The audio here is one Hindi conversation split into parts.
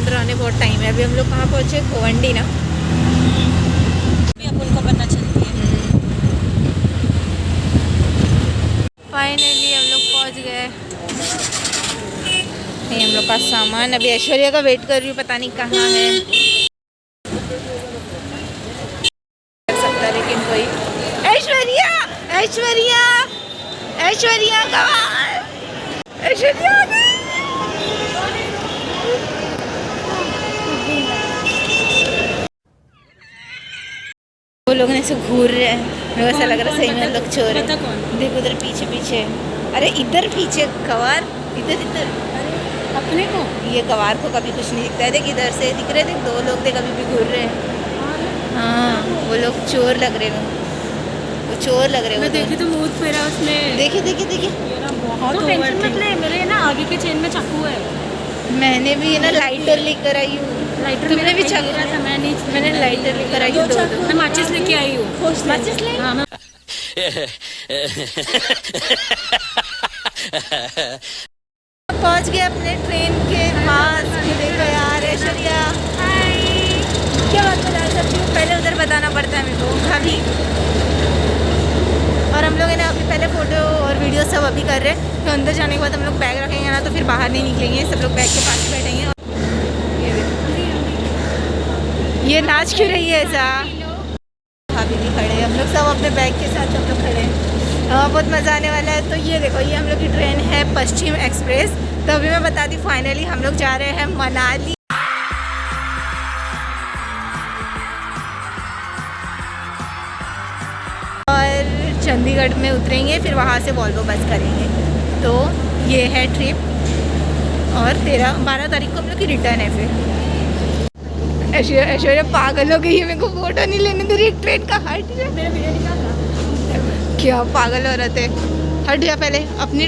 किलोमीटर आने बहुत टाइम है। अभी हम लोग कहाँ पहुँचे, गोवंडी ना, अभी अब उनको पता चलती है। फाइनली हम लोग पहुँच गए। ये हम लोग का सामान, अभी ऐश्वर्या का वेट कर रही हूँ, पता नहीं कहाँ है सकता, लेकिन कोई ऐश्वर्या ऐश्वर्या ऐश्वर्या कहाँ, ऐश्वर्या आ गई। वो लोग ऐसे घूर रहे हैं, मेरे को ऐसा लग रहा है सही में लोग चोर पता हैं। कौन? देखो उधर पीछे पीछे, अरे इधर पीछे गवार, इधर इधर अपने को ये गवार को कभी कुछ नहीं दिखता है। देख इधर से दिख रहे, देख दो लोग देख अभी भी घूर रहे हैं। हाँ वो लोग चोर लग रहे हैं, वो चोर लग रहे हैं। मैं देखी तो मुंह फेरा उसमें। देखिए देखिए देखिए, बहुत तो टेंशन मत ले, मेरे ना आगे के चेन में चाकू है। मैंने भी है ना लाइटर लेकर आई हूँ। लाइटर तुमने भी चाकू चाकू? था, मैंने लाइटर लेकर आई हूँ, दो मैं माचिस लेके आई हूँ। माचिस ले। हाँ, मैं पहुंच गए अपने ट्रेन के पास। ये देखो यार ऐश्वर्या, क्या बात बता सकती हूँ, पहले उधर बताना पड़ता है मेरे को अभी। और हम लोग है ना अभी पहले फ़ोटो और वीडियो सब अभी कर रहे हैं, तो अंदर जाने के बाद हम लोग बैग रखेंगे ना, तो फिर बाहर नहीं निकलेंगे, सब लोग बैग के पास ही बैठेंगे। ये नाच क्यों रही है ऐसा? भाभी भी खड़े हैं, हम लोग सब अपने बैग के साथ हम लोग खड़े हैं। बहुत मज़ा आने वाला है। तो ये देखो, ये हम लोग की ट्रेन है पश्चिम एक्सप्रेस। तो अभी मैं बता दी, फाइनली हम लोग जा रहे हैं मनाली। और चंडीगढ़ में उतरेंगे, फिर वहाँ से वॉल्वो बस करेंगे। तो ये है ट्रिप, और 12 तारीख को हम लोग की रिटर्न है। फिर ऐश्वर्या पागल हो गई है, मेरे को फोटो नहीं लेने दे रही एक ट्रेन का। हट जा, मेरा वीडियो निकाल। क्या पागल हो रहे थे, हट जा पहले अपनी।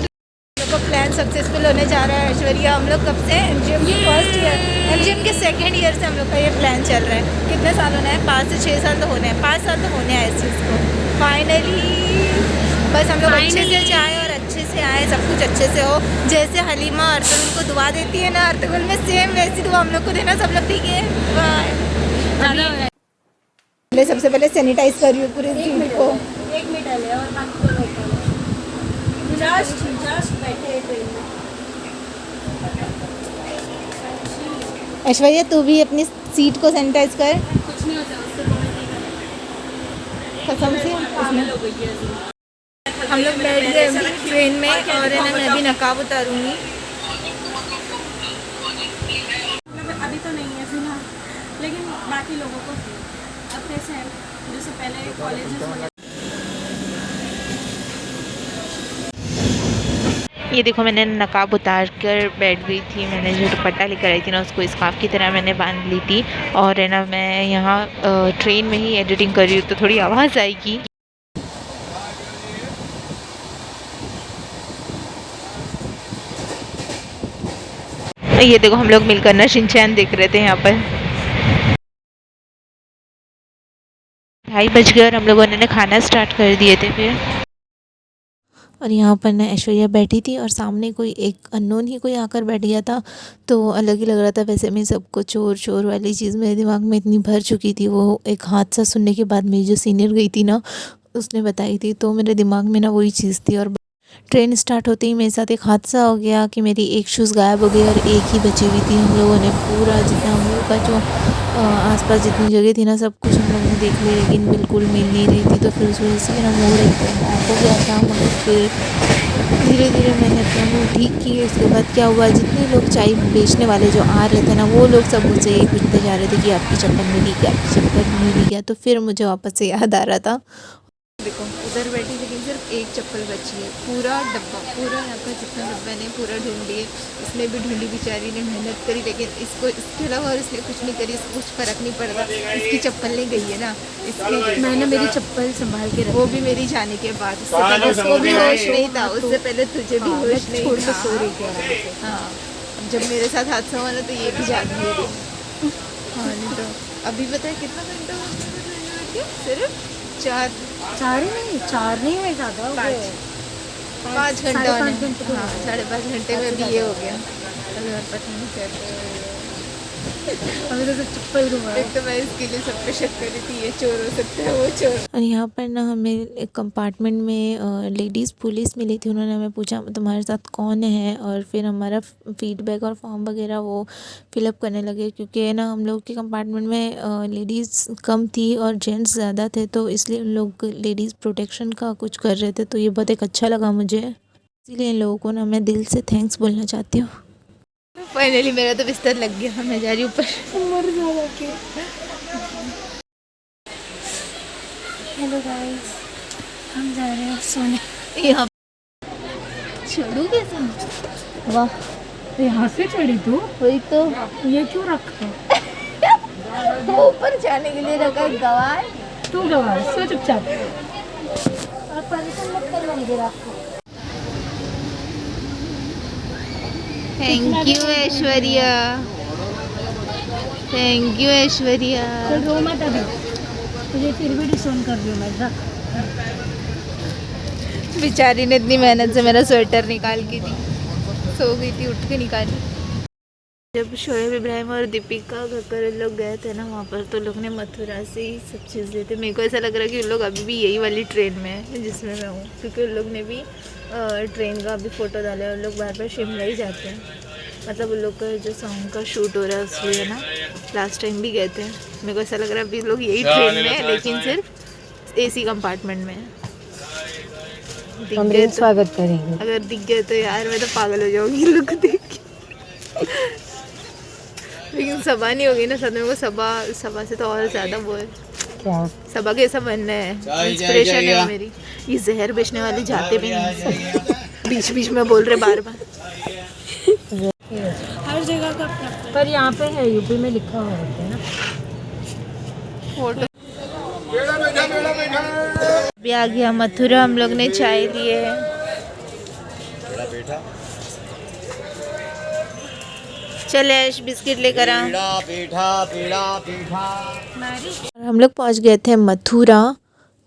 को प्लान सक्सेसफुल होने जा रहा है ऐश्वर्या। हम लोग कब से, एमजीएम की फर्स्ट ईयर, एमजीएम के सेकंड ईयर से हम लोग का ये प्लान चल रहा है। कितने साल होना है, 5 से 6 साल तो होने हैं, 5 साल तो होने हैं इस चीज़ को। फाइनली बस हम लोग अच्छे से जाएँ और अच्छे से आए, सब कुछ अच्छे से हो। जैसे हलीमा अर्तुगरुल को दुआ देती है ना अर्तुगरुल में, सेम वैसी दुआ हम लोग को देना सब लोग, ठीक है? बाय। सबसे पहले सैनिटाइज कर रही हूँ पूरे सीट को। 1 मीटर है और बाकी तो लोकल है। जस्ट बैठे ट्रेन में। ऐश्वर्या तू भी अपनी सीट को सैनिटाइज कर। कुछ नहीं होता उससे, कसम से पागल हो गई है। हम लोग बैठ गए ट्रेन में, और है ना मैं अभी नकाब उतारूंगी। अभी तो नहीं है फिलहाल, लेकिन बाकी लोगों को अब कैसे है, जैसे पहले कॉलेजेस। ये देखो, मैंने नकाब उतार कर बैठ गई थी। मैंने जो दुपट्टा लेकर आई थी ना, उसको स्कार्फ की तरह मैंने बांध ली थी। और है ना मैं यहाँ ट्रेन में ही एडिटिंग कर रही हूँ, तो थोड़ी आवाज़ आएगी। ये देखो, हम लोग मिलकर ना शिनचैन देख रहे थे यहाँ पर। 2:30 बज गए और हम लोगों ने खाना स्टार्ट कर दिए थे फिर। और यहाँ पर ना ऐश्वर्या बैठी थी, और सामने कोई एक अननोन ही कोई आकर बैठ गया था, तो अलग ही लग रहा था। वैसे मैं सबको चोर चोर वाली चीज़ मेरे दिमाग में इतनी भर चुकी थी। वो एक हादसा सुनने के बाद मेरी जो सीनियर गई थी ना, उसने बताई थी, तो मेरे दिमाग में ना वही चीज़ थी। और ट्रेन स्टार्ट होते ही मेरे साथ एक हादसा हो गया कि मेरी एक शूज़ गायब हो गई और एक ही बची हुई थी। हम लोगों ने पूरा जितना हम लोगों का जो आसपास जितनी जगह थी ना, सब कुछ हम लोगों ने देख लिया, लेकिन बिल्कुल मिल नहीं रही थी। तो फिर उस वजह से मेरा मूड एकदम ऑफ हो गया था। मगर फिर धीरे धीरे मैंने अपना मूड ठीक किया। उसके बाद क्या हुआ, जितने लोग चाय बेचने वाले जो आ रहे थे ना, वो लोग सब मुझसे ये पूछते जा रहे थे कि आपकी चप्पल मिली क्या, आपकी चप्पल मिली क्या। तो फिर मुझे वापस से याद आ रहा था। देखो उधर बैठी, लेकिन सिर्फ एक चप्पल बची है। पूरा डब्बा, पूरा यहाँ का जितना डब्बा ने पूरा ढूंढी है। इसने भी ढूंढी, बेचारी ने मेहनत करी, लेकिन इसको इसके अलावा और इसने कुछ नहीं करी। इसको कुछ फ़र्क नहीं पड़ता, इसकी चप्पल नहीं गई है ना, इसकी। मैंने मेरी चप्पल संभाल के रखी, वो भी मेरी जाने के बाद। उससे पहले उसको भी होश नहीं था, उससे पहले तुझे भी होश नहीं छोड़ के था। सो रही थी। हाँ, जब मेरे साथ हादसा हुआ ना, तो ये भी जाग गई थी। हाँ नहीं तो अभी पता है कितना घंटा हो गया, सिर्फ 4 नहीं है ज़्यादा, 5 घंटा होने। हाँ 5.5 घंटे में भी ये हो गया। पता नहीं कैसे अभी तो चप्पल घुमा। एक तो मैं इसके लिए सब पे शक कर रही थी, ये चोर हो सकता है, वो चोर। और यहाँ पर ना हमें एक कंपार्टमेंट में लेडीज़ पुलिस मिली थी। उन्होंने हमें पूछा तुम्हारे साथ कौन है, और फिर हमारा फीडबैक और फॉर्म वगैरह वो फिलअप करने लगे, क्योंकि ना हम लोग के कंपार्टमेंट में लेडीज़ कम थी और जेंट्स ज़्यादा थे, तो इसलिए उन लोग लेडीज़ प्रोटेक्शन का कुछ कर रहे थे। तो ये बहुत एक अच्छा लगा मुझे, इसीलिए इन लोगों को ना मैं दिल से थैंक्स बोलना चाहती हूँ। फाइनली मेरा तो बिस्तर लग गया, मैं जा रही हूँ ऊपर। मर जा के। हेलो गाइस, हम जा रहे हैं सोने। यहाँ चढ़ू कैसा? वाह, यहाँ से चढ़ी तू? वही तो। ये क्यों रखा? वो ऊपर जाने के लिए रखा है गवार। तू गवार, सो चुपचाप। और परेशान मत कर, मैं इधर आपको। Thank you Aishwarya, thank you Aishwarya. चल रो मत अभी, तुझे फिर भी डिसोन कर रही हूँ मैं। रख। बेचारी ने इतनी मेहनत से मेरा स्वेटर निकाल के दी, सो गई थी, उठ के निकाली। जब शोएब इब्राहिम और दीपिका कक्कर लोग गए थे ना वहाँ पर, तो लोग ने मथुरा से ही सब चीज़ ली थी। मेरे को ऐसा लग रहा है कि उन लोग अभी भी यही वाली ट्रेन में है जिसमें मैं हूँ, क्योंकि उन लोग ने भी ट्रेन का अभी फ़ोटो डाला है। उन लोग बार बार शिमला ही जाते हैं, मतलब उन लोग का जो सॉन्ग का शूट हो रहा है उसमें है ना, लास्ट टाइम भी गए थे। मेरे को ऐसा लग रहा है अभी लोग यही ट्रेन में है, लेकिन सिर्फ AC कंपार्टमेंट में है। हम स्वागत करेंगे। अगर दिख गए तो यार मैं तो पागल हो जाऊंगी लोग को देख के। लेकिन सबा नहीं होगी ना साथ में, वो सबा से तो और ज़्यादा वो है। क्या? सबा के ऐसा बनना है, इंस्पिरेशन है मेरी। ये जहर बेचने वाले जाते भी नहीं, बीच बीच में बोल रहे बार बार। हर जगह का अपना, पर यहाँ पे है यूपी में लिखा हुआ है ना। फोटो भी आ गया मथुरा, हम लोग ने चाय लिए है। चल ऐश बिस्किट लेकर आ। हम लोग पहुंच गए थे मथुरा,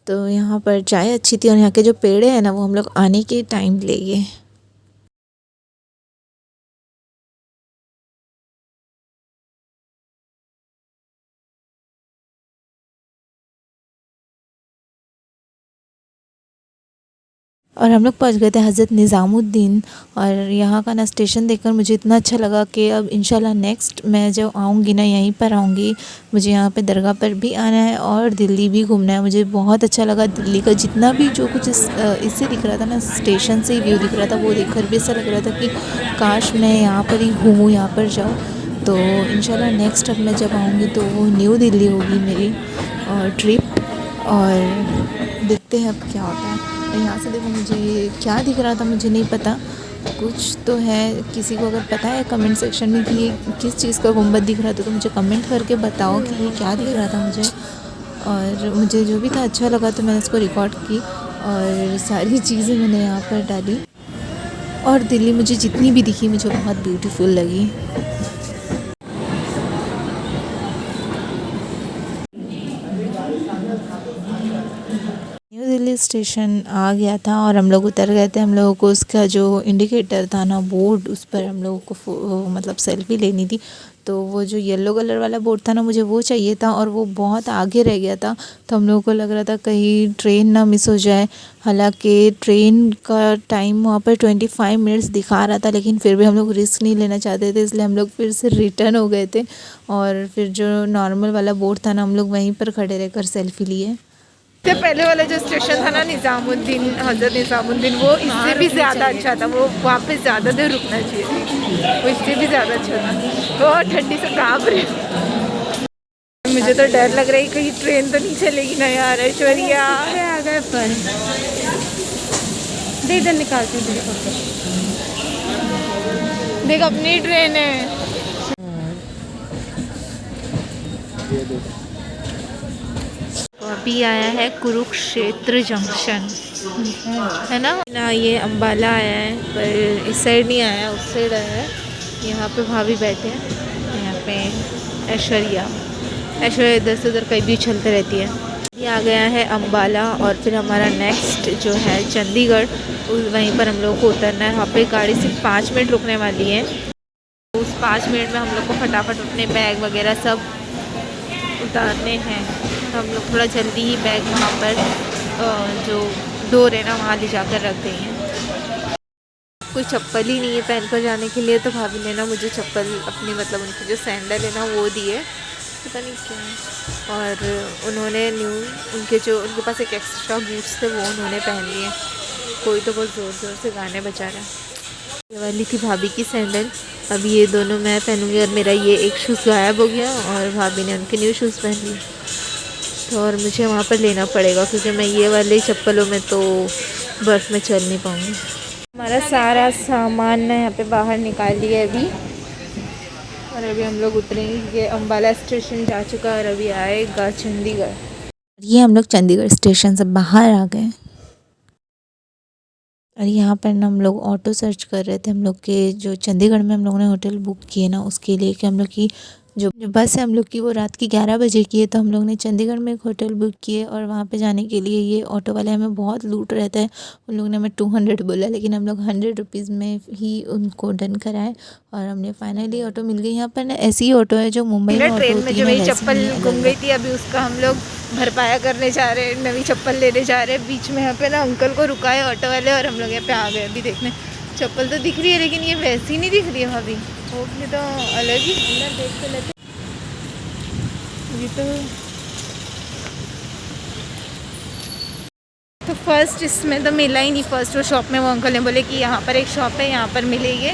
तो यहाँ पर चाय अच्छी थी, और यहाँ के जो पेड़ है ना वो हम लोग आने के टाइम ले गए। और हम लोग पहुँच गए थे हज़रत निज़ामुद्दीन, और यहाँ का ना स्टेशन देखकर मुझे इतना अच्छा लगा कि अब इंशाल्लाह नेक्स्ट मैं जब आऊँगी ना यहीं पर आऊँगी। मुझे यहाँ पे दरगाह पर भी आना है और दिल्ली भी घूमना है। मुझे बहुत अच्छा लगा दिल्ली का जितना भी जो कुछ इससे दिख रहा था ना, स्टेशन से ही व्यू दिख रहा था, वो देखकर भी ऐसा लग रहा था कि काश मैं यहाँ पर ही घूमूँ, यहाँ पर जाऊँ। तो इंशाल्लाह नेक्स्ट अब मैं जब आऊँगी तो वो न्यू दिल्ली होगी मेरी ट्रिप, और देखते हैं अब क्या होता है। यहाँ से देखो, मुझे क्या दिख रहा था मुझे नहीं पता, कुछ तो है। किसी को अगर पता है कमेंट सेक्शन में कि ये किस चीज़ का गुंबद दिख रहा था तो मुझे कमेंट करके बताओ कि ये क्या दिख रहा था मुझे। और मुझे जो भी था अच्छा लगा तो मैंने इसको रिकॉर्ड की, और सारी चीज़ें मैंने यहाँ पर डाली। और दिल्ली मुझे जितनी भी दिखी मुझे बहुत ब्यूटीफुल लगी। न्यू दिल्ली स्टेशन आ गया था और हम लोग उतर गए थे। हम लोगों को उसका जो इंडिकेटर था ना बोर्ड, उस पर हम लोगों को मतलब सेल्फ़ी लेनी थी। तो वो जो येलो कलर वाला बोर्ड था ना, मुझे वो चाहिए था, और वो बहुत आगे रह गया था। तो हम लोगों को लग रहा था कहीं ट्रेन ना मिस हो जाए। हालांकि ट्रेन का टाइम वहाँ पर 25 मिनट्स दिखा रहा था, लेकिन फिर भी हम लोग रिस्क नहीं लेना चाहते थे, इसलिए हम लोग फिर से रिटर्न हो गए थे। और फिर जो नॉर्मल वाला बोर्ड था ना, हम लोग वहीं पर खड़े रहकर सेल्फ़ी लिए। तो पहले वाला जो स्टेशन था ना निज़ामुद्दीन, हज़रत निज़ामुद्दीन, वो इससे भी ज़्यादा अच्छा था। वो वहाँ पे ज़्यादा देर रुकना चाहिए थी, वो इससे भी ज़्यादा अच्छा था। बहुत ठंडी से काँप रही, मुझे तो डर लग रहा है कहीं ट्रेन तो नहीं चलेगी ना यार। ऐश्वर्या आ गए पर दे इधर निकालते हैं, देख अपनी ट्रेन है। तो अभी आया है कुरुक्षेत्र जंक्शन, है ना ये अम्बाला आया है, पर इस साइड नहीं आया, उस साइड आया है। यहाँ पे भाभी बैठे हैं, यहाँ पे ऐश्वर्या इधर से उधर कहीं भी चलते रहती है। ये आ गया है अम्बाला, और फिर हमारा नेक्स्ट जो है चंडीगढ़, वहीं पर हम लोग को उतरना है। वहाँ पे गाड़ी सिर्फ 5 मिनट रुकने वाली है। उस 5 मिनट में हम लोग को फटाफट अपने बैग वगैरह सब उतारने हैं। तो हम लोग थोड़ा जल्दी ही बैग वहाँ पर जो डोर है ना वहाँ ले जाकर रख देंगे। कोई चप्पल ही नहीं है पहन कर जाने के लिए, तो भाभी ने ना मुझे चप्पल अपनी मतलब उनकी जो सैंडल है ना वो दिए, पता नहीं क्या है। और उन्होंने उनके पास एक एक्स्ट्रा बूट्स थे वो उन्होंने पहन लिए। कोई तो बहुत ज़ोर ज़ोर से गाने बजा रहा है। ये वाली थी भाभी की सैंडल, अब ये दोनों मैं पहनूंगी और मेरा ये एक शूज़ गायब हो गया और भाभी ने उनके न्यू शूज़ पहन लिए। तो और मुझे वहाँ पर लेना पड़ेगा क्योंकि मैं ये वाले चप्पलों में तो बर्फ़ में चल नहीं पाऊँगी। हमारा सारा सामान ना यहाँ पे बाहर निकाल लिया है अभी, और अभी हम लोग उतरेंगे क्योंकि अम्बाला स्टेशन जा चुका है और अभी आएगा चंडीगढ़। ये हम लोग चंडीगढ़ स्टेशन से बाहर आ गए और यहाँ पर ना हम लोग ऑटो सर्च कर रहे थे हम लोग के जो चंडीगढ़ में हम लोगों ने होटल बुक किए ना उसके लिए, कि हम लोग की जो बस है हम लोग की वो रात की 11 बजे की है। तो हम लोग ने चंडीगढ़ में एक होटल बुक किए और वहाँ पे जाने के लिए ये ऑटो वाले हमें बहुत लूट रहता है। उन लोगों ने हमें 200 बोला, लेकिन हम लोग 100 रुपीज़ में ही उनको डन कराए और हमने फाइनली ऑटो मिल गई। यहाँ पर ना ऐसी ही ऑटो है जो मुंबई में ट्रेन में जो मेरी चप्पल गुम गई थी, अभी उसका हम लोग भरपाया करने जा रहे हैं, नई चप्पल लेने जा रहे हैं। बीच में यहाँ पे ना अंकल को रुकाए ऑटो वाले और हम लोग यहाँ पे आ गए। अभी देखने चप्पल तो दिख रही है लेकिन ये वैसी नहीं दिख रही है भाभी, वो तो अलग ही। अंदर देख के लेते ये तो फर्स्ट इसमें तो मिला ही नहीं। फर्स्ट वो शॉप में वो अंकल ने बोले कि यहाँ पर एक शॉप है यहाँ पर मिलेंगे।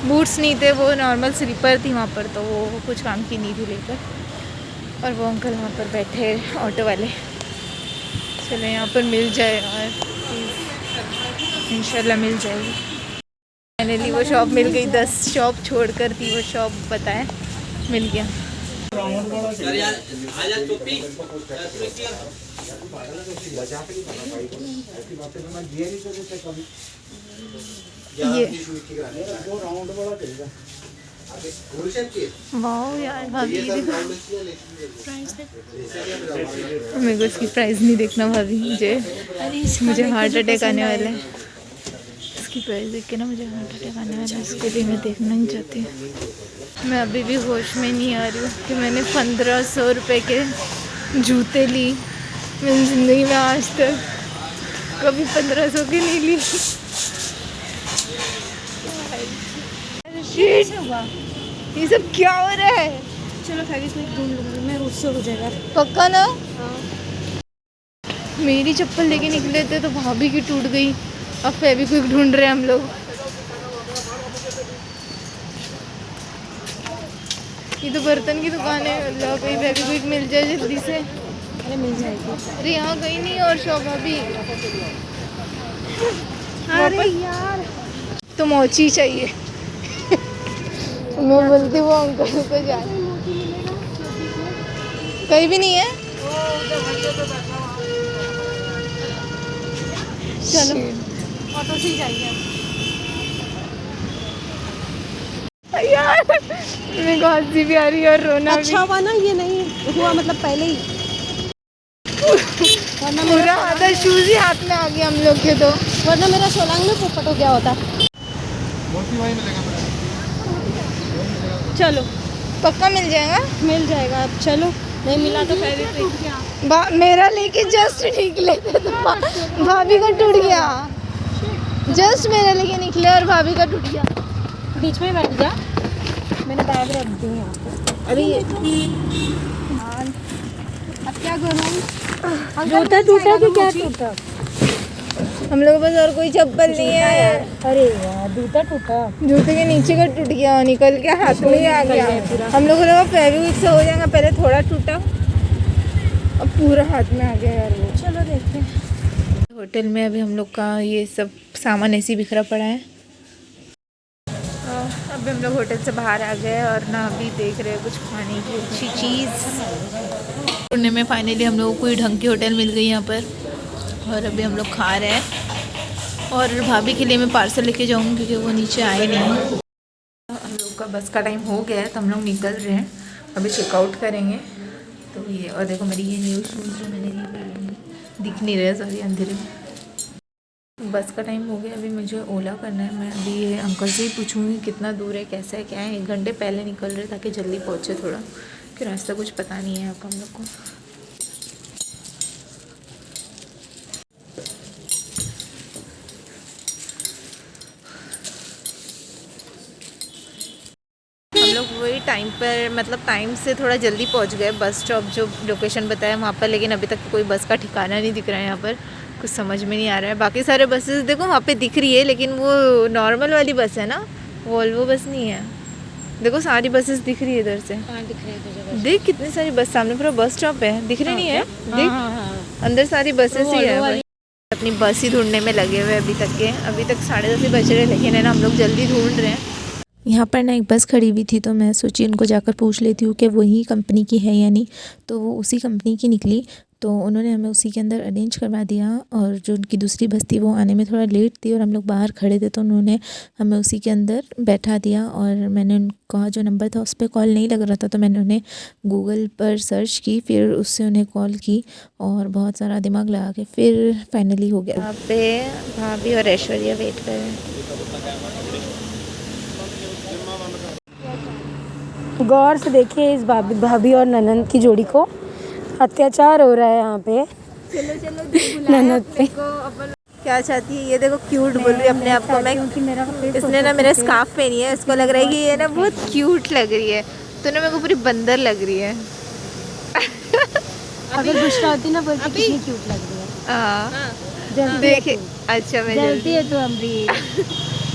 बूट्स नहीं थे, वो नॉर्मल स्लीपर थी वहाँ पर, तो वो कुछ काम की नहीं थी लेकर। और वो अंकल वहाँ पर बैठे ऑटो वाले। चलो यहाँ पर मिल जाए और इंशाल्लाह मिल जाएगी। फाइनली वो शॉप मिल गई, 10 शॉप छोड़कर थी वो शॉप, बताएं मिल गया। ये वाओ यार भाभी, मेरे को इसकी प्राइस नहीं देखना भाभी, मुझे हार्ट अटैक आने वाला है। इसकी प्राइस देख के ना मुझे हार्ट अटैक आने वाला है, इसके लिए मैं देखना नहीं चाहती। मैं अभी भी होश में नहीं आ रही हूँ कि मैंने 1500 रुपये के जूते ली। मेरी ज़िंदगी में आज तक कभी 1500 की नहीं ली। ये सब क्या हो रहा है? चलो फेविक्विक ढूंढ लूँगी मैं, उससे हो जाएगा पक्का ना? मेरी चप्पल लेके निकले थे तो भाभी की टूट गई। अब फेविक्विक ढूंढ रहे हैं हम लोग। ये तो बर्तन की दुकान है, अल्लाह कहीं फेविक्विक मिल जाए जल्दी से। अरे मिल जाएगी। अरे यहाँ कहीं नहीं और शॉप अभी। अरे यार तो मोची चाहिए। मैं बोलती वो अंकल को जाए, कहीं भी नहीं है। चलो ऑटो से ही जाइए यार मेरे को हंसी भी आ रही है और रोना भी। अच्छा हुआ ना ये नहीं हुआ, मतलब पहले ही वरना पूरा आधा शूज ही हाथ में आ गया हम लोग के, तो वरना मेरा सोलांग में पोपट हो गया होता। चलो पक्का मिल जाएगा। मिल जाएगा अब, चलो नहीं मिला तो फेविक्विक मेरा लेके जस्ट निकले थे तो भाभी का टूट गया। जस्ट मेरा लेके निकले और भाभी का टूट गया। बीच में बैठ जा, मैंने बैग रख दी यहाँ पे। अरे अब क्या करूँ? जूता टूटा कि क्या टूटा? हम लोग के पास और कोई चप्पल नहीं है। अरे यार जूता टूटा, जूते के नीचे का टूट गया, निकल के हाथ में ही आ गया। हम लोग को लगा फेविक्विक से हो जाएगा, पहले थोड़ा टूटा अब पूरा हाथ में आ गया यार वो। चलो देखते हैं। होटल में अभी हम लोग का ये सब सामान ऐसे ही बिखरा पड़ा है। अभी हम लोग होटल से बाहर आ गए और ना अभी देख रहे हैं कुछ खाने की अच्छी चीज़ ढूंढने में। फाइनली हम लोग को कोई ढंग की होटल मिल गई यहाँ पर और अभी हम लोग खा रहे हैं। और भाभी के लिए मैं पार्सल लेके जाऊँगी क्योंकि वो नीचे आए नहीं। हम लोग का बस का टाइम हो गया है तो हम लोग निकल रहे हैं, अभी चेकआउट करेंगे। तो ये और देखो मेरी ये न्यू शूज़ जो मैंने ली दिख नहीं रहे, सॉरी अंधेरे में। बस का टाइम हो गया, अभी मुझे ओला करना है। मैं अभी ये अंकल से ही पूछूंगी कितना दूर है, कैसा है, क्या है। 1 घंटे पहले निकल रहे ताकि जल्दी पहुँचे थोड़ा, कि रास्ता कुछ पता नहीं है यहाँ का हम लोग को। हम लोग वही टाइम पर, मतलब टाइम से थोड़ा जल्दी पहुंच गए बस स्टॉप जो लोकेशन बताया वहाँ पर, लेकिन अभी तक कोई बस का ठिकाना नहीं दिख रहा है यहाँ पर। कुछ समझ में नहीं आ रहा है। बाकी सारे बसेस देखो वहाँ पे दिख रही है, लेकिन वो नॉर्मल वाली बस है ना, वोल्वो बस नहीं है। देखो सारी बसेस दिख रही है इधर से। कहाँ दिख रही है तुझे? देख कितनी सारी बस, सामने पूरा बस स्टॉप है, दिख रही नहीं है? देख अंदर सारी बसेस ही है। अपनी बस ही ढूंढने में लगे हुए अभी तक के। अभी तक 10:30 बज रहे, लेकिन है ना हम लोग जल्दी ढूंढ रहे हैं। यहाँ पर ना एक बस खड़ी हुई थी, तो मैं सोची उनको जाकर पूछ लेती हूँ कि वही कंपनी की है या नहीं। तो वो उसी कंपनी की निकली, तो उन्होंने हमें उसी के अंदर अरेंज करवा दिया। और जो उनकी दूसरी बस थी वो आने में थोड़ा लेट थी, और हम लोग बाहर खड़े थे, तो उन्होंने हमें उसी के अंदर बैठा दिया। और मैंने उनका जो नंबर था उस पर कॉल नहीं लग रहा था, तो मैंने उन्हें गूगल पर सर्च की, फिर उससे उन्हें कॉल की और बहुत सारा दिमाग लगा के फिर फाइनली हो गया। यहाँ पे भाभी और ऐश्वर्या वेट कर रहे हैं। गौर से देखिए इस भाभी और ननंद की जोड़ी को, अत्याचार हो रहा है यहाँ पे। चलो ननद पे क्या चाहती है ये देखो, क्यूट बोल रही है अपने आप को। मैं इसने ना मेरा स्कार्फ पहनी है, इसको लग रहा है कि ये ना बहुत क्यूट लग रही है, तो ना मेरे को पूरी बंदर लग रही है। अगर बुशरा होती ना बोलती कितनी क्यूट लग रही है। हाँ देखिए, अच्छा मैं जलती है तो अमरीन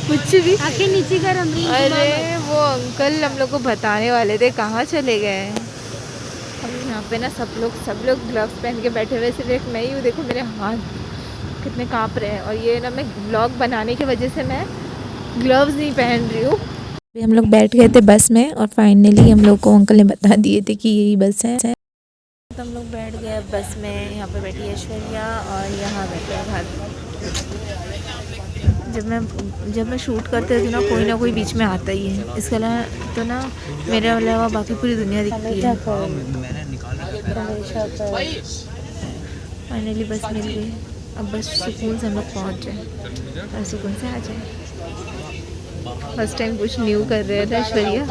कुछ भी आखिर नीचे कर अमरीन। अरे वो अंकल हम लोग को बताने वाले थे, कहाँ चले गए। अब यहाँ पे ना सब लोग ग्लव्स पहन के बैठे हुए, सिर्फ एक मैं ही हूँ। देखो मेरे हाथ कितने कांप रहे हैं, और ये ना मैं व्लॉग बनाने की वजह से मैं ग्लव्स नहीं पहन रही हूँ। हम लोग बैठ गए थे बस में, और फाइनली हम लोग को अंकल ने बता दिए थे कि यही बस है। तो हम लोग बैठ गए बस में। यहाँ पे बैठी ऐश्वर्या और यहाँ बैठे भाभी। जब मैं शूट करते थे ना कोई बीच में आता ही है, इसके अलावा तो ना मेरे अलावा बाकी पूरी दुनिया दिखती है। फाइनली बस मिल गई। अब बस सुकून से हम लोग पहुँच जाए और सुकून से आ जाए। फर्स्ट टाइम कुछ न्यू कर रहे थे ऐश्वर्या।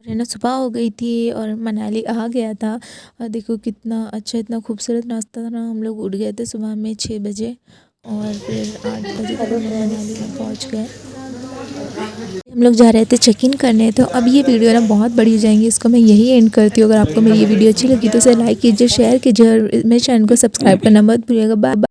है ना सुबह हो गई थी और मनाली आ गया था। और देखो कितना अच्छा, इतना खूबसूरत रास्ता था ना। हम लोग उठ गए थे सुबह में 6 बजे, और फिर 8 बजे तक मनाली में पहुँच गए। हम लोग जा रहे थे चेक इन करने। तो अब ये वीडियो ना बहुत बड़ी हो जाएंगी, इसको मैं यही एंड करती हूँ। अगर आपको मेरी ये वीडियो अच्छी लगी तो उसे लाइक कीजिए, शेयर कीजिए, और मेरे चैनल को सब्सक्राइब करना मत भूलिएगा। बाय।